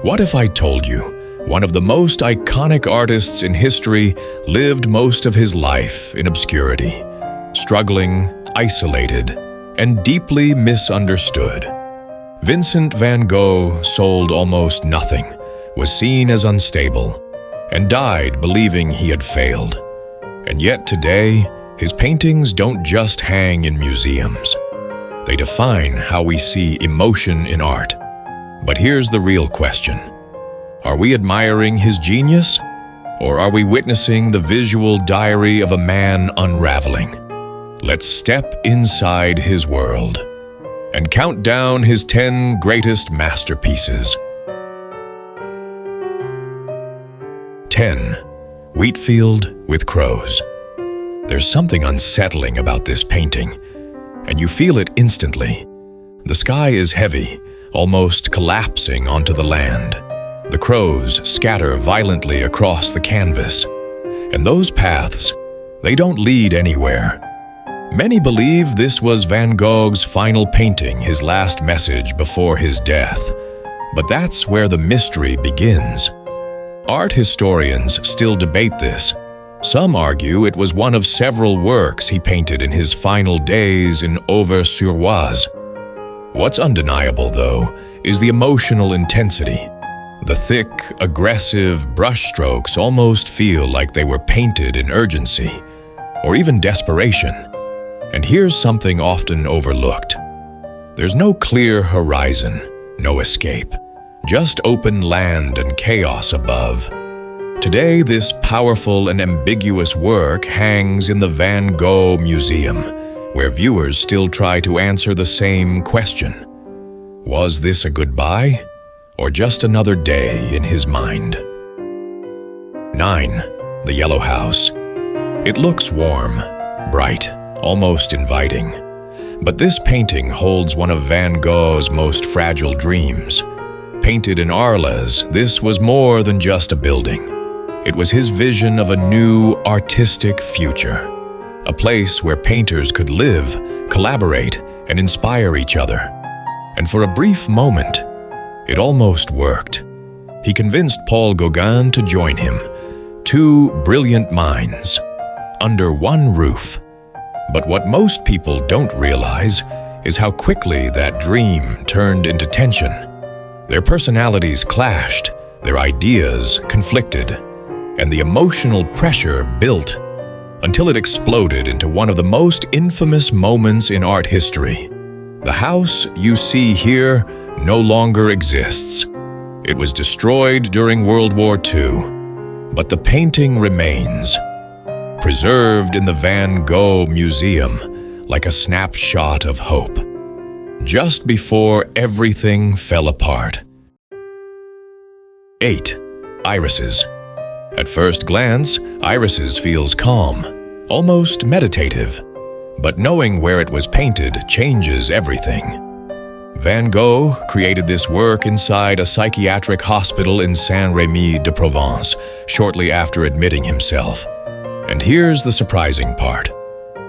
What if I told you one of the most iconic artists in history lived most of his life in obscurity, struggling, isolated, and deeply misunderstood? Vincent van Gogh sold almost nothing, was seen as unstable, and died believing he had failed. And yet today, his paintings don't just hang in museums. They define how we see emotion in art. But here's the real question. Are we admiring his genius? Or are we witnessing the visual diary of a man unraveling? Let's step inside his world and count down his 10 greatest masterpieces. 10. Wheatfield with Crows. There's something unsettling about this painting, and you feel it instantly. The sky is heavy, almost collapsing onto the land. The crows scatter violently across the canvas, and those paths, they don't lead anywhere. Many believe this was Van Gogh's final painting, his last message before his death. But that's where the mystery begins. Art historians still debate this. Some argue it was one of several works he painted in his final days in Auvers-sur-Oise. What's undeniable, though, is the emotional intensity. The thick, aggressive brushstrokes almost feel like they were painted in urgency, or even desperation. And here's something often overlooked. There's no clear horizon, no escape, just open land and chaos above. Today, this powerful and ambiguous work hangs in the Van Gogh Museum, where viewers still try to answer the same question. Was this a goodbye, or just another day in his mind? 9. The Yellow House. It looks warm, bright, almost inviting. But this painting holds one of Van Gogh's most fragile dreams. Painted in Arles, this was more than just a building. It was his vision of a new artistic future, a place where painters could live, collaborate, and inspire each other. And for a brief moment, it almost worked. He convinced Paul Gauguin to join him, two brilliant minds, under one roof. But what most people don't realize is how quickly that dream turned into tension. Their personalities clashed, their ideas conflicted, and the emotional pressure built until it exploded into one of the most infamous moments in art history. The house you see here no longer exists. It was destroyed during World War II, but the painting remains, preserved in the Van Gogh Museum like a snapshot of hope, just before everything fell apart. 8. Irises. At first glance, Irises feels calm, almost meditative, but knowing where it was painted changes everything. Van Gogh created this work inside a psychiatric hospital in Saint-Rémy-de-Provence shortly after admitting himself. And here's the surprising part.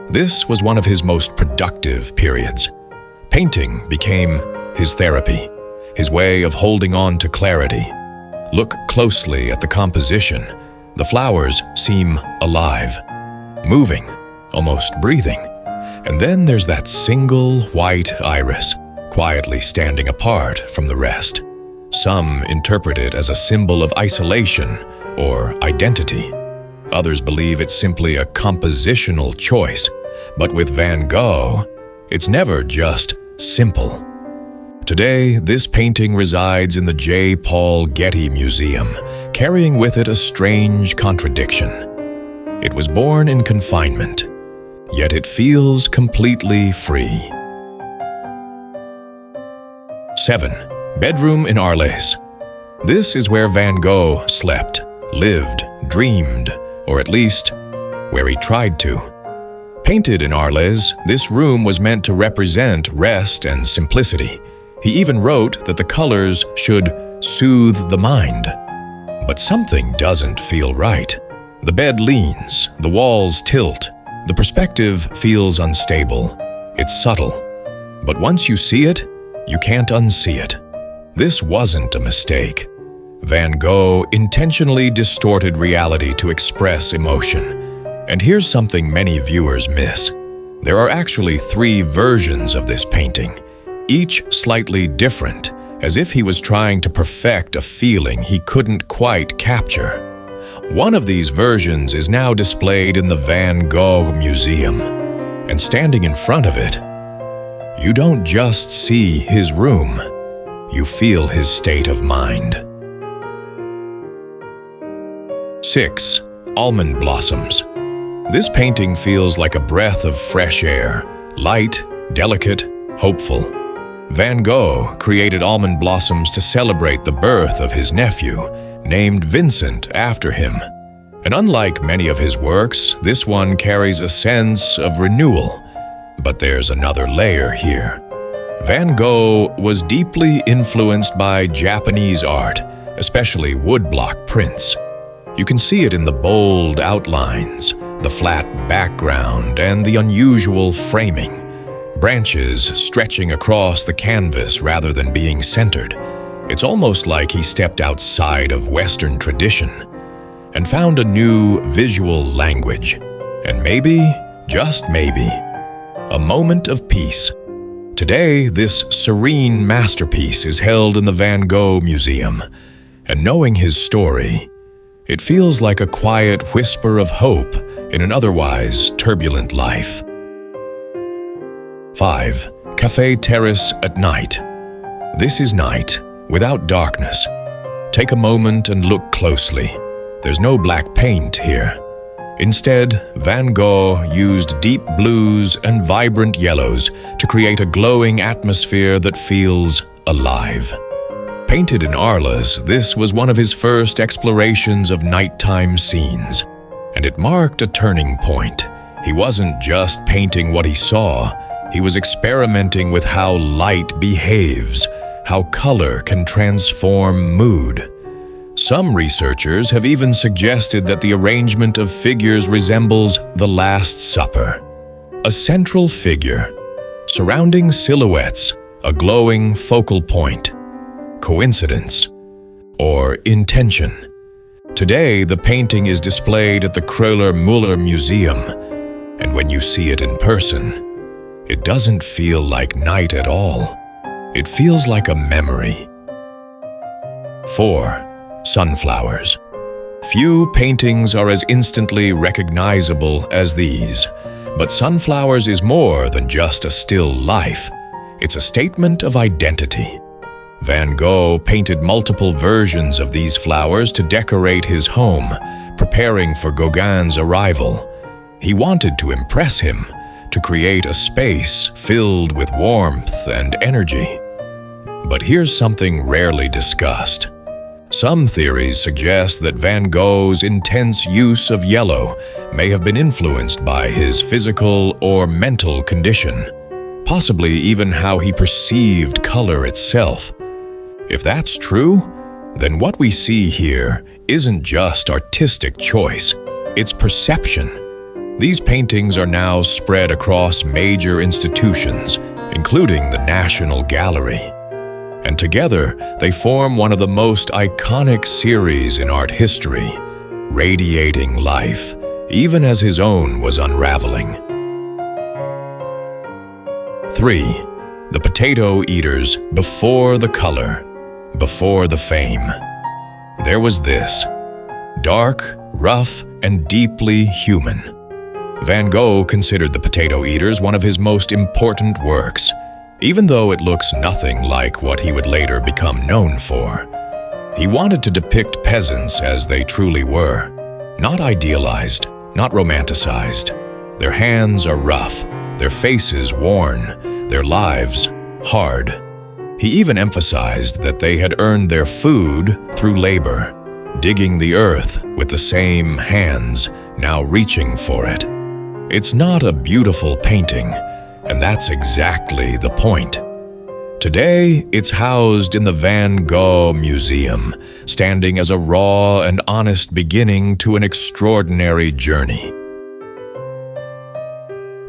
This was one of his most productive periods. Painting became his therapy, his way of holding on to clarity. Look closely at the composition. The flowers seem alive, moving, almost breathing. And then there's that single white iris, quietly standing apart from the rest. Some interpret it as a symbol of isolation or identity. Others believe it's simply a compositional choice. But with Van Gogh, it's never just simple. Today, this painting resides in the J. Paul Getty Museum, carrying with it a strange contradiction. It was born in confinement, yet it feels completely free. 7. Bedroom in Arles. This is where Van Gogh slept, lived, dreamed, or at least, where he tried to. Painted in Arles, this room was meant to represent rest and simplicity. He even wrote that the colors should soothe the mind. But something doesn't feel right. The bed leans, the walls tilt, the perspective feels unstable. It's subtle. But once you see it, you can't unsee it. This wasn't a mistake. Van Gogh intentionally distorted reality to express emotion. And here's something many viewers miss. There are actually 3 versions of this painting, each slightly different, as if he was trying to perfect a feeling he couldn't quite capture. One of these versions is now displayed in the Van Gogh Museum, and standing in front of it, you don't just see his room, you feel his state of mind. 6. Almond Blossoms. This painting feels like a breath of fresh air, light, delicate, hopeful. Van Gogh created almond blossoms to celebrate the birth of his nephew, named Vincent after him. And unlike many of his works, this one carries a sense of renewal. But there's another layer here. Van Gogh was deeply influenced by Japanese art, especially woodblock prints. You can see it in the bold outlines, the flat background, and the unusual framing. Branches stretching across the canvas rather than being centered. It's almost like he stepped outside of Western tradition and found a new visual language. And maybe, just maybe, a moment of peace. Today, this serene masterpiece is held in the Van Gogh Museum, and knowing his story, it feels like a quiet whisper of hope in an otherwise turbulent life. 5. Café Terrace at night. This is night, without darkness. Take a moment and look closely. There's no black paint here. Instead, Van Gogh used deep blues and vibrant yellows to create a glowing atmosphere that feels alive. Painted in Arles, this was one of his first explorations of nighttime scenes, and it marked a turning point. He wasn't just painting what he saw, he was experimenting with how light behaves, how color can transform mood. Some researchers have even suggested that the arrangement of figures resembles the Last Supper. A central figure, surrounding silhouettes, a glowing focal point. Coincidence or intention? Today, the painting is displayed at the Kröller-Müller Museum, and when you see it in person, it doesn't feel like night at all. It feels like a memory. 4. Sunflowers. Few paintings are as instantly recognizable as these, but Sunflowers is more than just a still life. It's a statement of identity. Van Gogh painted multiple versions of these flowers to decorate his home, preparing for Gauguin's arrival. He wanted to impress him, to create a space filled with warmth and energy. But here's something rarely discussed. Some theories suggest that Van Gogh's intense use of yellow may have been influenced by his physical or mental condition, possibly even how he perceived color itself. If that's true, then what we see here isn't just artistic choice, it's perception. These paintings are now spread across major institutions, including the National Gallery. And together, they form one of the most iconic series in art history, radiating life, even as his own was unraveling. 3. The Potato Eaters before the color, before the fame. There was this, dark, rough, and deeply human. Van Gogh considered The Potato Eaters one of his most important works, even though it looks nothing like what he would later become known for. He wanted to depict peasants as they truly were, not idealized, not romanticized. Their hands are rough, their faces worn, their lives hard. He even emphasized that they had earned their food through labor, digging the earth with the same hands, now reaching for it. It's not a beautiful painting, and that's exactly the point. Today, it's housed in the Van Gogh Museum, standing as a raw and honest beginning to an extraordinary journey.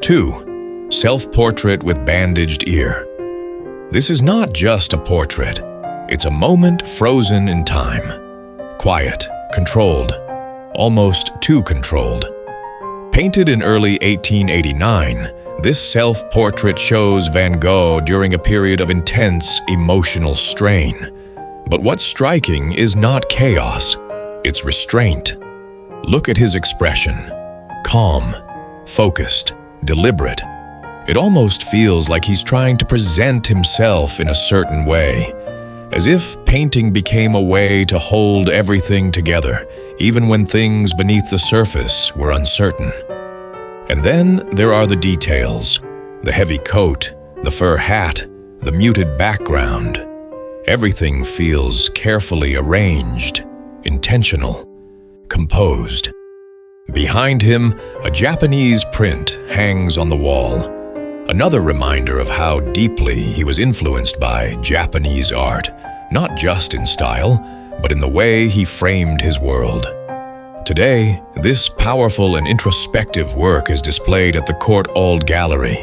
2. Self-Portrait with Bandaged Ear. This is not just a portrait. It's a moment frozen in time. Quiet, controlled, almost too controlled. Painted in early 1889, this self-portrait shows Van Gogh during a period of intense emotional strain. But what's striking is not chaos, it's restraint. Look at his expression. Calm, focused, deliberate. It almost feels like he's trying to present himself in a certain way, as if painting became a way to hold everything together, even when things beneath the surface were uncertain. And then there are the details, the heavy coat, the fur hat, the muted background. Everything feels carefully arranged, intentional, composed. Behind him, a Japanese print hangs on the wall, another reminder of how deeply he was influenced by Japanese art, not just in style, but in the way he framed his world. Today, this powerful and introspective work is displayed at the Court Old Gallery,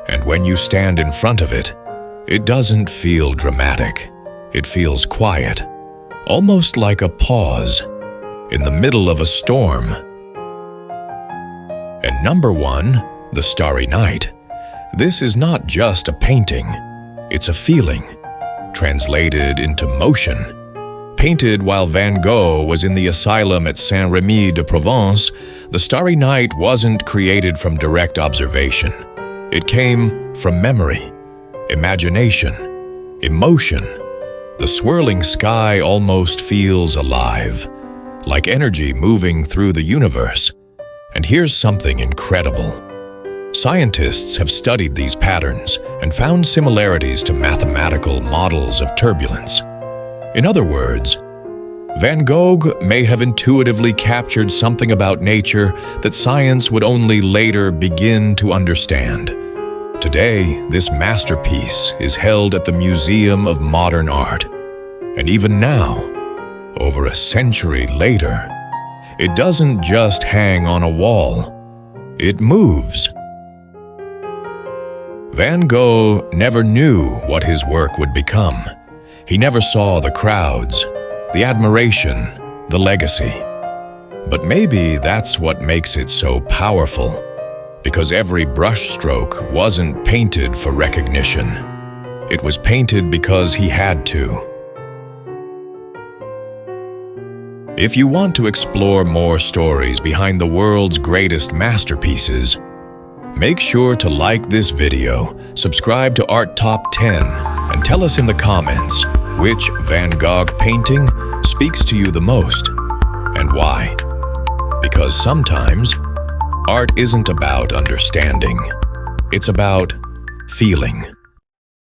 and when you stand in front of it, it doesn't feel dramatic. It feels quiet, almost like a pause in the middle of a storm. And number 1, the Starry Night. This is not just a painting, it's a feeling, translated into motion. Painted while Van Gogh was in the asylum at Saint-Rémy-de-Provence, the Starry Night wasn't created from direct observation. It came from memory, imagination, emotion. The swirling sky almost feels alive, like energy moving through the universe. And here's something incredible. Scientists have studied these patterns and found similarities to mathematical models of turbulence. In other words, Van Gogh may have intuitively captured something about nature that science would only later begin to understand. Today, this masterpiece is held at the Museum of Modern Art. And even now, over a century later, it doesn't just hang on a wall, it moves. Van Gogh never knew what his work would become. He never saw the crowds, the admiration, the legacy. But maybe that's what makes it so powerful, because every brushstroke wasn't painted for recognition. It was painted because he had to. If you want to explore more stories behind the world's greatest masterpieces, make sure to like this video, subscribe to Art Top 10, and tell us in the comments which Van Gogh painting speaks to you the most, and why. Because sometimes, art isn't about understanding, it's about feeling.